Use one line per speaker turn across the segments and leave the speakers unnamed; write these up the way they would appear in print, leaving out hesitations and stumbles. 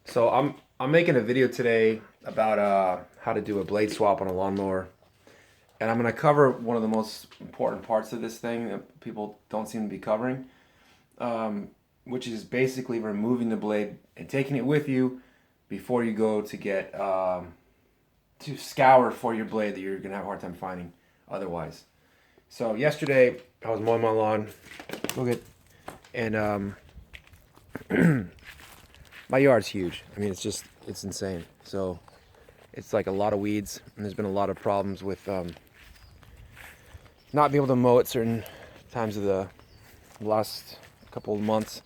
So I'm making a video today about how to do a blade swap on a lawnmower, and I'm gonna cover one of the most important parts of this thing that people don't seem to be covering, which is basically removing the blade and taking it with you before you go to get to scour for your blade that you're gonna have a hard time finding otherwise. So yesterday I was mowing my lawn, look at, and my yard's huge. I mean, it's insane. So it's like a lot of weeds, and there's been a lot of problems with not being able to mow at certain times of the last couple of months.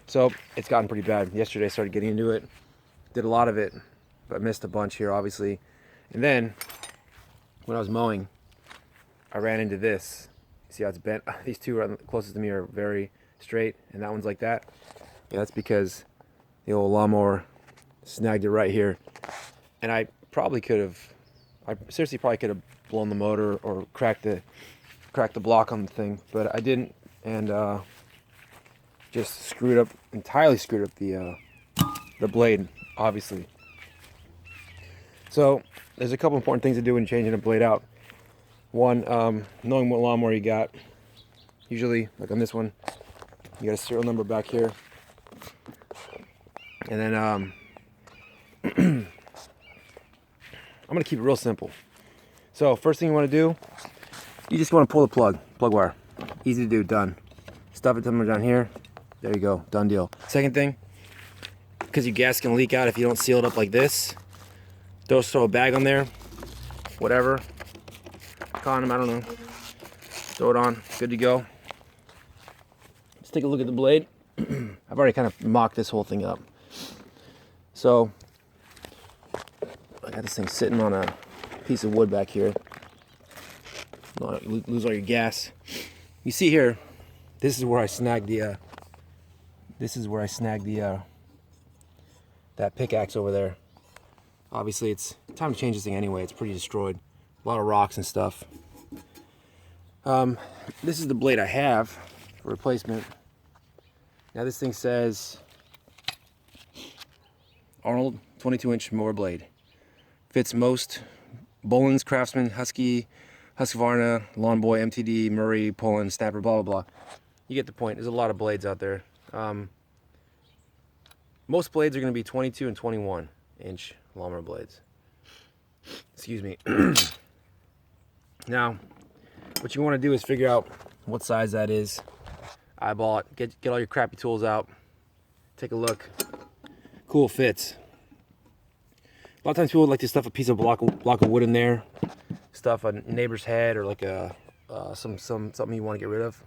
So it's gotten pretty bad. Yesterday I started getting into it, did a lot of it, but missed a bunch here, obviously. And then when I was mowing, I ran into this. See how it's bent? These two are closest to me are very straight, and that one's like that. Yeah, that's because the old lawnmower snagged it right here, and I seriously probably could have blown the motor or cracked the block on the thing, but I didn't, and just entirely screwed up the blade, obviously. So there's a couple important things to do when changing a blade out. One, knowing what lawnmower you got. Usually, like on this one, you got a serial number back here. And then I'm gonna keep it real simple. So first thing you want to do, you just want to pull the plug wire. Easy to do, done. Stuff it somewhere down here. There you go, done deal. Second thing, because your gas can leak out if you don't seal it up like this, throw a bag on there, whatever, condom, I don't know. Throw it on, good to go. Let's take a look at the blade. I've already kind of mocked this whole thing up. So I got this thing sitting on a piece of wood back here. Don't lose all your gas. You see here, this is where I snagged that pickaxe over there. Obviously it's time to change this thing anyway. It's pretty destroyed. A lot of rocks and stuff. This is the blade I have for replacement. Now this thing says Arnold 22-inch mower blade. Fits most Boland's, Craftsman, Husky, Husqvarna, Lawn Boy, MTD, Murray, Poland, Snapper, blah, blah, blah. You get the point. There's a lot of blades out there. Most blades are going to be 22 and 21-inch lawnmower blades. Excuse me. Now, what you want to do is figure out what size that is. Eyeball it. Get all your crappy tools out. Take a look. Cool fits. A lot of times people like to stuff a piece of block of wood in there, stuff a neighbor's head or like something you want to get rid of.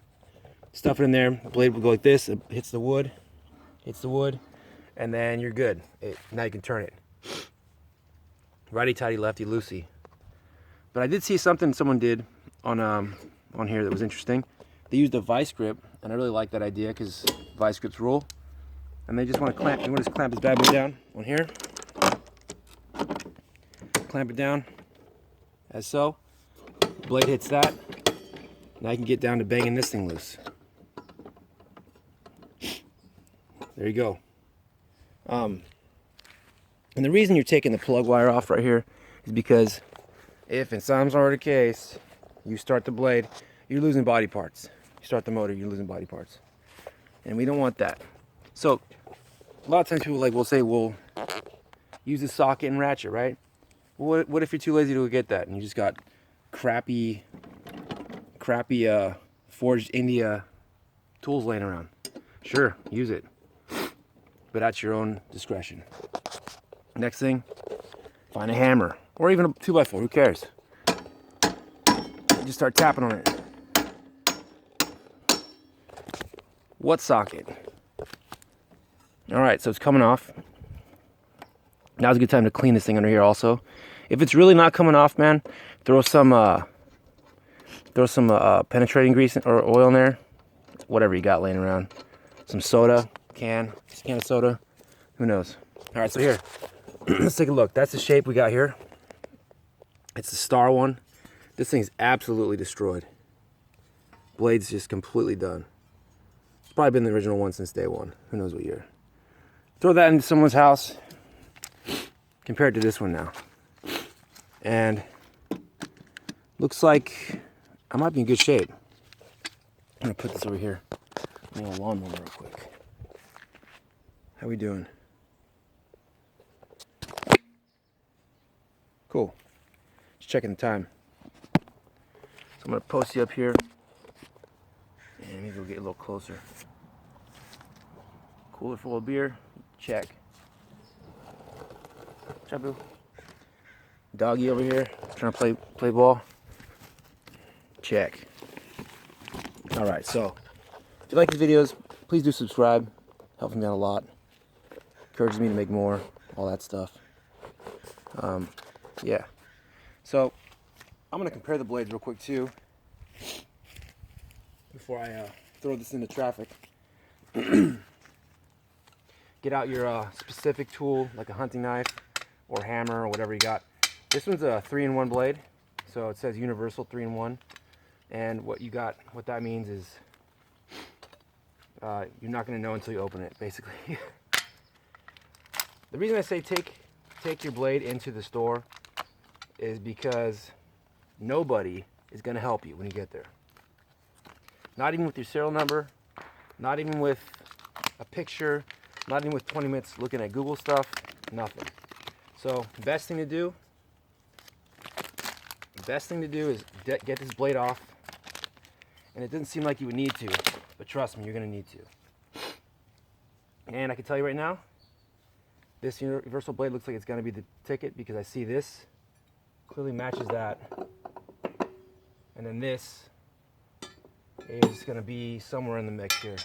Stuff it in there. The blade will go like this. It hits the wood, and then you're good. Now you can turn it. Righty tighty, lefty loosey. But I did see something someone did on here that was interesting. They used a vice grip, and I really like that idea because vice grips rule. And they just want to clamp. You want to just clamp this bad boy down on here. Clamp it down, as so. Blade hits that. Now you can get down to banging this thing loose. There you go. And the reason you're taking the plug wire off right here is because if in some sort of case you start the blade, you're losing body parts. You start the motor, you're losing body parts, and we don't want that. So a lot of times people will say, well, use the socket and ratchet, right? Well, what if you're too lazy to get that and you just got crappy forged India tools laying around? Sure, use it, but at your own discretion. Next thing, find a hammer or even a 2x4, who cares? Just start tapping on it. What socket? All right, so it's coming off. Now's a good time to clean this thing under here also. If it's really not coming off, man, throw some penetrating grease or oil in there. Whatever you got laying around. Some soda, just a can of soda. Who knows? All right, so here, let's take a look. That's the shape we got here. It's the star one. This thing's absolutely destroyed. Blade's just completely done. It's probably been the original one since day one. Who knows what year. Throw that into someone's house. compared to this one now. And looks like I might be in good shape. I'm gonna put this over here. I'm gonna lawn mower real quick. How we doing? Cool. Just checking the time. So I'm gonna post you up here, and maybe we'll get a little closer. Cooler full of beer. Check. Chabu. Doggy over here trying to play ball. Check. All right, so if you like these videos, please do subscribe. Helps me out a lot. Encourages me to make more. All that stuff. Yeah. So I'm gonna compare the blades real quick too before I throw this into traffic. Get out your specific tool, like a hunting knife or hammer or whatever you got. This one's a 3-in-1 blade, so it says universal 3-in-1. And what that means is you're not going to know until you open it, basically. The reason I say take your blade into the store is because nobody is going to help you when you get there. Not even with your serial number, not even with a picture, not even with 20 minutes looking at Google stuff, nothing. So the best thing to do is get this blade off. And it doesn't seem like you would need to, but trust me, you're going to need to. And I can tell you right now, this universal blade looks like it's going to be the ticket, because I see this clearly matches that. And then this is going to be somewhere in the mix here.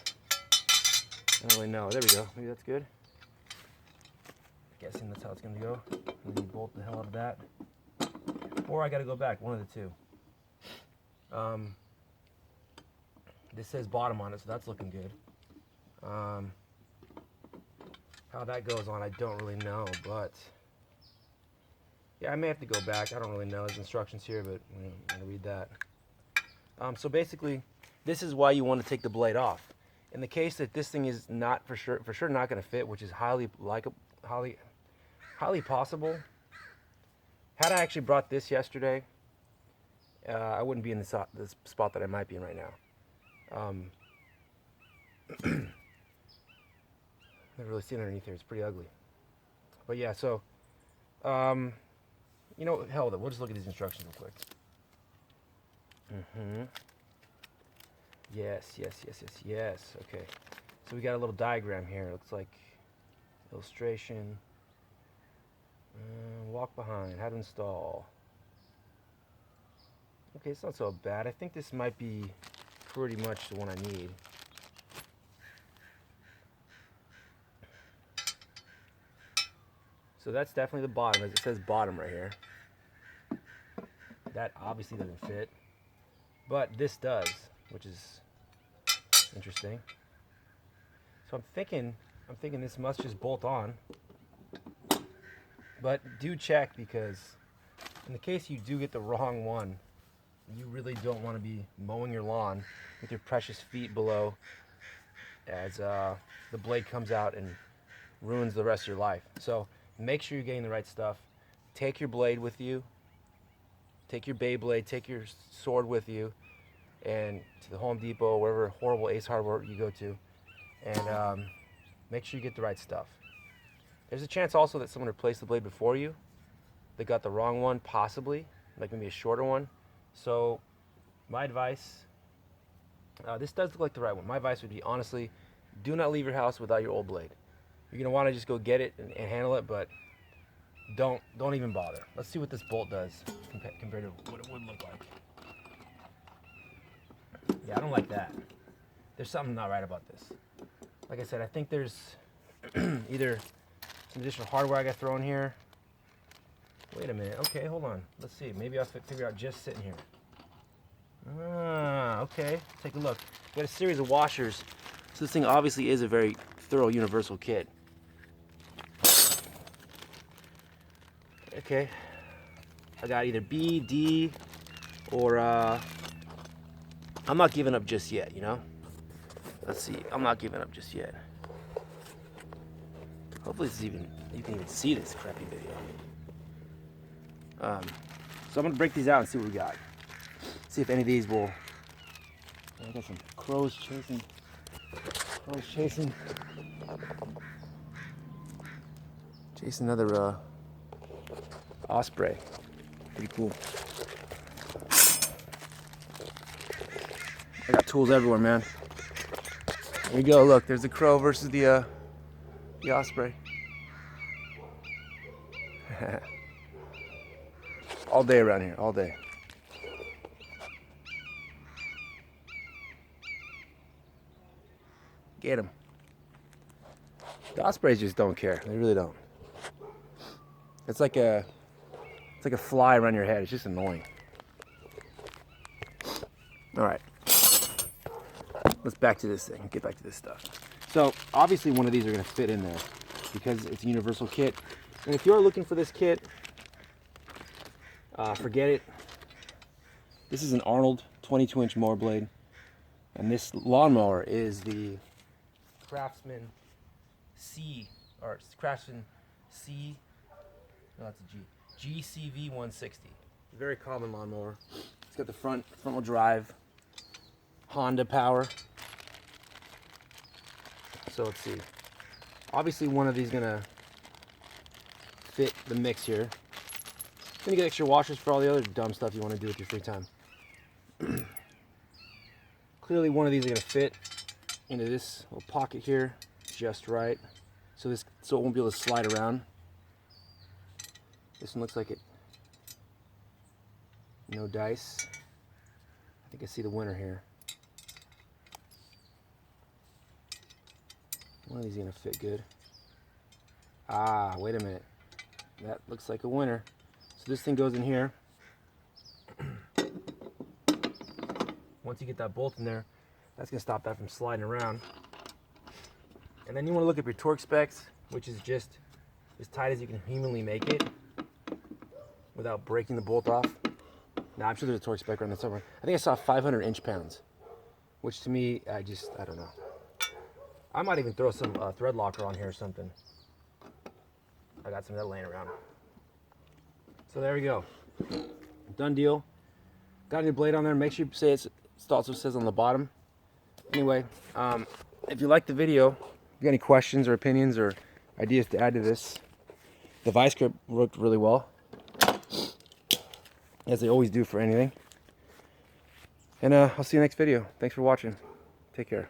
I don't really know. There we go. Maybe that's good. Guessing that's how it's going to go. Maybe bolt the hell out of that. Or I got to go back. One of the two. This says bottom on it, so that's looking good. How that goes on, I don't really know, but yeah, I may have to go back. I don't really know. There's instructions here, but I'm going to read that. So basically, this is why you want to take the blade off. In the case that this thing is not for sure not going to fit, which is highly possible. Had I actually brought this yesterday, I wouldn't be in the spot that I might be in right now. Never really seen underneath here. It's pretty ugly. But yeah, so you know, hell with it. We'll just look at these instructions real quick. Yes. Okay. So we got a little diagram here. It looks like illustration. Walk behind. How to install. Okay, it's not so bad. I think this might be pretty much the one I need. So that's definitely the bottom, as it says bottom right here. That obviously doesn't fit, but this does, which is interesting. So I'm thinking this must just bolt on. But do check, because in the case you do get the wrong one, you really don't want to be mowing your lawn with your precious feet below as the blade comes out and ruins the rest of your life. So make sure you're getting the right stuff. Take your blade with you. Take your Beyblade, take your sword with you, and to the Home Depot, wherever horrible Ace Hardware you go to, and make sure you get the right stuff. There's a chance also that someone replaced the blade before you. They got the wrong one, possibly, like maybe a shorter one. So my advice, this does look like the right one. My advice would be, honestly, do not leave your house without your old blade. You're gonna want to just go get it and handle it, but don't even bother. Let's see what this bolt does compared to what it would look like. Yeah, I don't like that. There's something not right about this. Like I said, I think there's either some additional hardware I got thrown here. Wait a minute. Okay, hold on. Let's see. Maybe I'll figure out just sitting here. Okay. Take a look. We got a series of washers. So this thing obviously is a very thorough universal kit. Okay. I got either B, D, or I'm not giving up just yet, you know? Let's see. I'm not giving up just yet. Hopefully Hopefully you can even see this crappy video. So I'm gonna break these out and see what we got. See if any of these will. I got some crows chasing. Chasing another osprey. Pretty cool. I got tools everywhere, man. There you go. Look, there's the crow versus the osprey. All day around here, all day. Get him. The ospreys just don't care. They really don't. It's like a fly around your head. It's just annoying. All right. Let's back to this thing. Get back to this stuff. So obviously one of these are going to fit in there because it's a universal kit. And if you're looking for this kit, forget it. This is an Arnold 22-inch mower blade, and this lawnmower is the Craftsman C, or Craftsman C. No, that's a G. GCV 160. Very common lawnmower. It's got the front-wheel drive, Honda power. So let's see. Obviously, one of these is gonna fit the mix here. Then you get extra washers for all the other dumb stuff you want to do with your free time. Clearly, one of these are gonna fit into this little pocket here, just right. So it won't be able to slide around. This one looks like it. No dice. I think I see the winner here. One of these is gonna fit good. Ah, wait a minute. That looks like a winner. So this thing goes in here. Once you get that bolt in there, that's gonna stop that from sliding around. And then you wanna look up your torque specs, which is just as tight as you can humanly make it without breaking the bolt off. Now, I'm sure there's a torque spec around there somewhere. I think I saw 500 inch-pounds, which to me, I don't know. I might even throw some thread locker on here or something. I got some of that laying around. So there we go. Done deal. Got a new blade on there. Make sure you say it also says on the bottom. Anyway, if you like the video, if you got any questions or opinions or ideas to add to this, the vice grip worked really well, as they always do for anything. And I'll see you next video. Thanks for watching. Take care.